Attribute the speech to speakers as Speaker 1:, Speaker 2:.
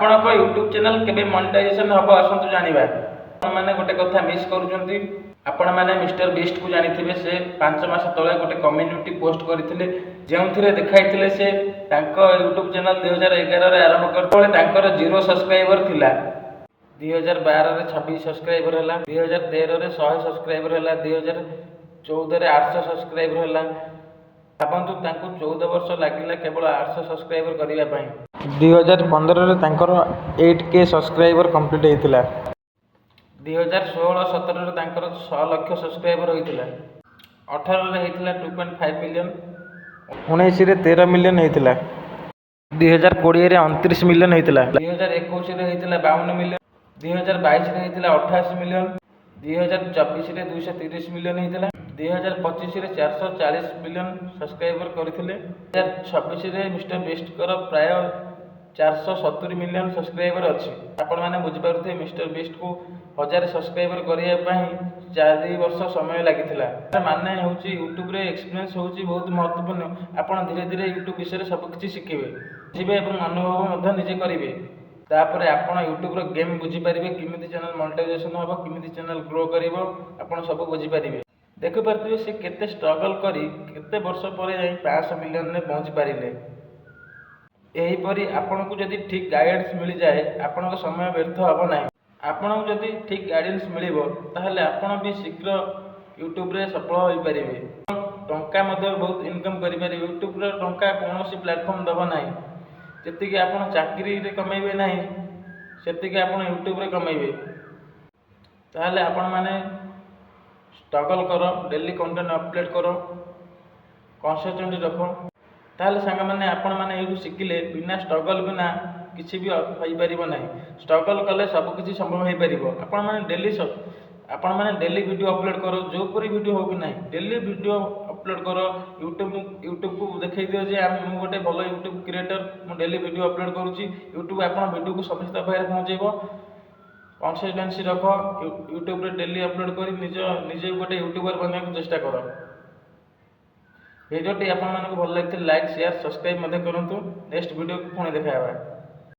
Speaker 1: ଆପଣଙ୍କ YouTube channel କେବେ monetisation ହେବ ଆସନ୍ତୁ ଜାଣିବା। ଆପଣମାନେ ଗୋଟେ କଥା ମିସ୍ କରୁଛନ୍ତି। ଆପଣମାନେ ମିଷ୍ଟର ବିଷ୍ଟ କୁ ଜାଣିଥିବେ। ସେ 5 ମାସ ତଳେ ଗୋଟେ କମ୍ୟୁନିଟି ପୋଷ୍ଟ କରିଥିଲେ ଯେଉଁଥିରେ ଦେଖାଇଥିଲେ ସେ ତାଙ୍କ ୟୁଟ୍ୟୁବ୍ ଚ୍ୟାନେଲ୍ 2011ରେ ଆରମ୍ଭ କରିଥିଲେ। ତାଙ୍କର 0 ସବସ୍କ୍ରାଇବର ଥିଲା। 2012ରେ 26 ସବସ୍କ୍ରାଇବର ହେଲା, 2013ରେ 100 ସବସ୍କ୍ରାଇବର ହେଲା, 2014ରେ 800 ସବସ୍କ୍ରାଇବର ହେଲା। ଭାବନ୍ତୁ ତାଙ୍କୁ 14 ବର୍ଷ ଲାଗିଲା କେବଳ 800 ସବସ୍କ୍ରାଇବର କରିବା ପାଇଁ। 2015ରେ ତାଙ୍କର 8K ସବସ୍କ୍ରାଇବର କମ୍ପ୍ଲିଟ୍ ହେଇଥିଲା। 2016-17ରେ ତାଙ୍କର 6 ଲକ୍ଷ ସବସ୍କ୍ରାଇବର ହୋଇଥିଲା। 18ରେ ହେଇଥିଲା 2.5 ମିଲିୟନ, 19ରେ 13 ମିଲିୟନ ହେଇଥିଲା, 2020ରେ 29 ମିଲିୟନ ହେଇଥିଲା, 2021ରେ ହେଇଥିଲା 52 ମିଲିୟନ, 2022ରେ ହେଇଥିଲା 88 ମିଲିୟନ, 2024ରେ 230 ମିଲିୟନ ହେଇଥିଲା, 2025ରେ 440 ମିଲିୟନ ସବସ୍କ୍ରାଇବର କରିଥିଲେ। 2026ରେ ମିଷ୍ଟର ବିଷ୍ଟଙ୍କର ପ୍ରାୟ 470 ମିଲିୟନ ସବସ୍କ୍ରାଇବର ଅଛି। ଆପଣମାନେ ବୁଝିପାରୁଥିବେ ମିଷ୍ଟର ବିଷ୍ଟକୁ 1000 ସବସ୍କ୍ରାଇବର କରିବା ପାଇଁ 4 ବର୍ଷ ସମୟ ଲାଗିଥିଲା। ମାନେ ହେଉଛି ୟୁଟ୍ୟୁବରେ ଏକ୍ସପିରିଏନ୍ସ ହେଉଛି ବହୁତ ମହତ୍ତ୍ୱପୂର୍ଣ୍ଣ। ଆପଣ ଧୀରେ ଧୀରେ ୟୁଟ୍ୟୁବ ବିଷୟରେ ସବୁକିଛି ଶିଖିବେ, ବୁଝିବେ ଏବଂ ଅନୁଭବ ମଧ୍ୟ ନିଜେ କରିବେ। ତାପରେ ଆପଣ ୟୁଟ୍ୟୁବର ଗେମ୍ ବୁଝିପାରିବେ, କେମିତି ଚ୍ୟାନେଲ ମନିଟାଇଜେସନ୍ ହେବ, କେମିତି ଚ୍ୟାନେଲ ଗ୍ରୋ କରିବ, ଆପଣ ସବୁ ବୁଝିପାରିବେ। ଦେଖିପାରୁଥିବେ ସେ କେତେ ଷ୍ଟ୍ରଗଲ୍ କରି କେତେ ବର୍ଷ ପରେ ଯାଇ 500 ମିଲିୟନରେ ପହଞ୍ଚି ପାରିଲେ। ଏହିପରି ଆପଣଙ୍କୁ ଯଦି ଠିକ୍ ଗାଇଡ଼ାନ୍ସ ମିଳିଯାଏ ଆପଣଙ୍କ ସମୟ ବ୍ୟର୍ଥ ହେବ ନାହିଁ। ଆପଣଙ୍କୁ ଯଦି ଠିକ୍ ଗାଇଡ଼ାନ୍ସ ମିଳିବ ତାହେଲେ ଆପଣ ବି ଶୀଘ୍ର ୟୁଟ୍ୟୁବରେ ସଫଳ ହୋଇପାରିବେ। ଟଙ୍କା ମଧ୍ୟ ବହୁତ ଇନକମ୍ କରିପାରିବେ। ୟୁଟ୍ୟୁବର ଟଙ୍କା କୌଣସି ପ୍ଲାଟଫର୍ମ ଦେବ ନାହିଁ। ଯେତିକି ଆପଣ ଚାକିରିରେ କମେଇବେ ନାହିଁ ସେତିକି ଆପଣ ୟୁଟ୍ୟୁବରେ କମେଇବେ। ତାହେଲେ ଆପଣମାନେ ଷ୍ଟ୍ରଗଲ୍ କର, ଡେଲି କଣ୍ଟେଣ୍ଟ ଅପଲୋଡ଼ କର, କନସିଷ୍ଟେଣ୍ଟ ରଖ। ତାହେଲେ ସାଙ୍ଗମାନେ ଆପଣମାନେ ଏଇଠୁ ଶିଖିଲେ ବିନା ଷ୍ଟ୍ରଗଲ୍ ବିନା କିଛି ବି ହୋଇପାରିବ ନାହିଁ। ଷ୍ଟ୍ରଗଲ୍ କଲେ ସବୁକିଛି ସମ୍ଭବ ହୋଇପାରିବ। ଆପଣମାନେ ଡେଲି ଭିଡ଼ିଓ ଅପଲୋଡ଼ କର, ଯେଉଁପରି ଭିଡ଼ିଓ ହେଉ କି ନାହିଁ ଡେଲି ଭିଡ଼ିଓ ଅପଲୋଡ଼ କର। ୟୁଟ୍ୟୁବକୁ ଦେଖାଇ ଦିଅ ଯେ ମୁଁ ଗୋଟେ ଭଲ ୟୁଟ୍ୟୁବ କ୍ରିଏଟର, ମୁଁ ଡେଲି ଭିଡ଼ିଓ ଅପଲୋଡ଼ କରୁଛି। ୟୁଟ୍ୟୁବ ଆପଣ ଭିଡ଼ିଓକୁ ସମସ୍ତଙ୍କ ପାଖରେ ପହଞ୍ଚାଇବ। କନସିଷ୍ଟେନ୍ସି ରଖ, ୟୁଟ୍ୟୁବରେ ଡେଲି ଅପଲୋଡ଼ କରି ନିଜେ ଗୋଟେ ୟୁଟ୍ୟୁବର ବନିବାକୁ ଚେଷ୍ଟା କର। ଭିଡ଼ିଓଟି ଆପଣମାନଙ୍କୁ ଭଲ ଲାଗିଥିଲେ ଲାଇକ୍, ସେୟାର, ସବସ୍କ୍ରାଇବ୍ ମଧ୍ୟ କରନ୍ତୁ। ନେକ୍ସଟ ଭିଡ଼ିଓକୁ ପୁଣି ଦେଖା ହେବା।